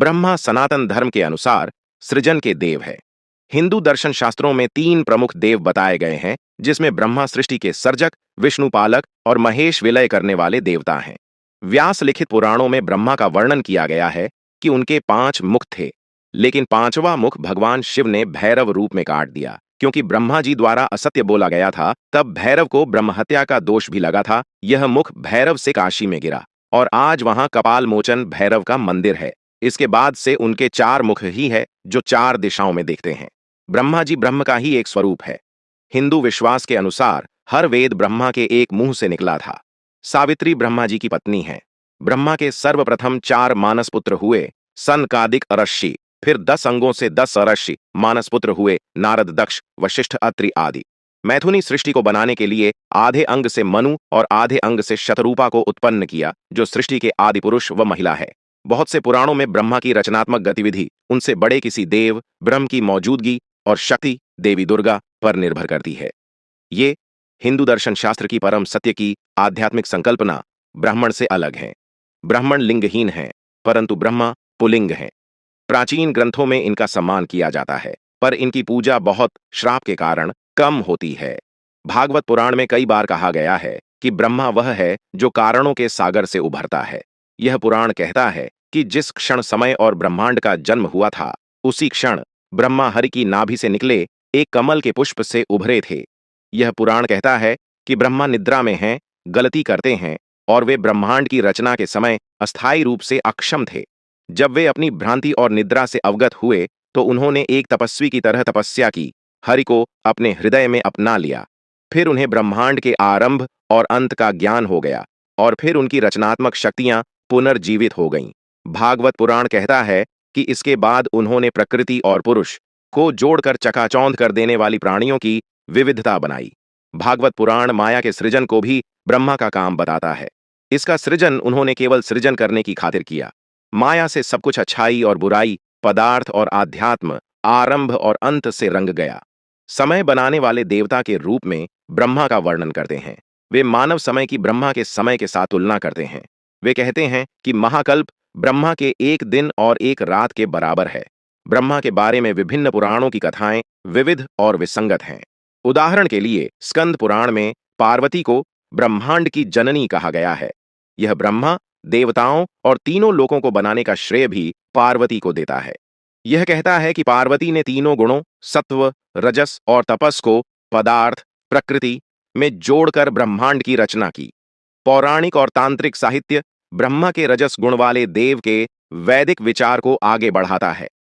ब्रह्मा सनातन धर्म के अनुसार सृजन के देव है। हिंदू दर्शन शास्त्रों में तीन प्रमुख देव बताए गए हैं, जिसमें ब्रह्मा सृष्टि के सर्जक, विष्णु पालक और महेश विलय करने वाले देवता हैं। व्यास लिखित पुराणों में ब्रह्मा का वर्णन किया गया है कि उनके 5 मुख थे, लेकिन पांचवा मुख भगवान शिव ने भैरव रूप में काट दिया। क्योंकि ब्रह्मा जी द्वारा असत्य बोला गया था, तब भैरव को ब्रह्महत्या का दोष भी लगा था। यह मुख भैरव से काशी में गिरा और आज वहां कपाल मोचन भैरव का मंदिर है। इसके बाद से उनके 4 मुख ही है, जो 4 दिशाओं में देखते हैं। ब्रह्मा जी ब्रह्म का ही एक स्वरूप है। हिंदू विश्वास के अनुसार हर वेद ब्रह्मा के एक मुंह से निकला था। सावित्री ब्रह्मा जी की पत्नी है। ब्रह्मा के सर्वप्रथम 4 मानसपुत्र हुए, सनकादिक अरश्षि। फिर 10 अंगों से 10 अरश्षि मानसपुत्र हुए, नारद, दक्ष, वशिष्ठ, अत्रि आदि। मैथुनी सृष्टि को बनाने के लिए आधे अंग से मनु और आधे अंग से शतरूपा को उत्पन्न किया, जो सृष्टि के आदि पुरुष व महिला है। बहुत से पुराणों में ब्रह्मा की रचनात्मक गतिविधि उनसे बड़े किसी देव ब्रह्म की मौजूदगी और शक्ति देवी दुर्गा पर निर्भर करती है। ये हिंदू दर्शन शास्त्र की परम सत्य की आध्यात्मिक संकल्पना ब्राह्मण से अलग है। ब्राह्मण लिंगहीन है, परंतु ब्रह्मा पुलिंग है। प्राचीन ग्रंथों में इनका सम्मान किया जाता है, पर इनकी पूजा बहुत श्राप के कारण कम होती है। भागवत पुराण में कई बार कहा गया है कि ब्रह्मा वह है जो कारणों के सागर से उभरता है। यह पुराण कहता है कि जिस क्षण समय और ब्रह्मांड का जन्म हुआ था, उसी क्षण ब्रह्मा हरि की नाभि से निकले एक कमल के पुष्प से उभरे थे। यह पुराण कहता है कि ब्रह्मा निद्रा में हैं, गलती करते हैं और वे ब्रह्मांड की रचना के समय अस्थायी रूप से अक्षम थे। जब वे अपनी भ्रांति और निद्रा से अवगत हुए, तो उन्होंने एक तपस्वी की तरह तपस्या की, हरि को अपने हृदय में अपना लिया। फिर उन्हें ब्रह्मांड के आरंभ और अंत का ज्ञान हो गया और फिर उनकी रचनात्मक शक्तियां पुनर्जीवित हो गईं। भागवत पुराण कहता है कि इसके बाद उन्होंने प्रकृति और पुरुष को जोड़कर चकाचौंध कर देने वाली प्राणियों की विविधता बनाई। भागवत पुराण माया के सृजन को भी ब्रह्मा का काम बताता है। इसका सृजन उन्होंने केवल सृजन करने की खातिर किया। माया से सब कुछ अच्छाई और बुराई, पदार्थ और आध्यात्म, आरंभ और अंत से रंग गया। समय बनाने वाले देवता के रूप में ब्रह्मा का वर्णन करते हैं। वे मानव समय की ब्रह्मा के समय के साथ तुलना करते हैं। वे कहते हैं कि महाकल्प ब्रह्मा के एक दिन और एक रात के बराबर है। ब्रह्मा के बारे में विभिन्न पुराणों की कथाएं विविध और विसंगत हैं। उदाहरण के लिए स्कंद पुराण में पार्वती को ब्रह्मांड की जननी कहा गया है। यह ब्रह्मा, देवताओं और तीनों लोकों को बनाने का श्रेय भी पार्वती को देता है। यह कहता है कि पार्वती ने तीनों गुणों सत्व, रजस और तपस को पदार्थ, प्रकृति में जोड़कर ब्रह्मांड की रचना की। पौराणिक और तांत्रिक साहित्य ब्रह्मा के रजस गुण वाले देव के वैदिक विचार को आगे बढ़ाता है।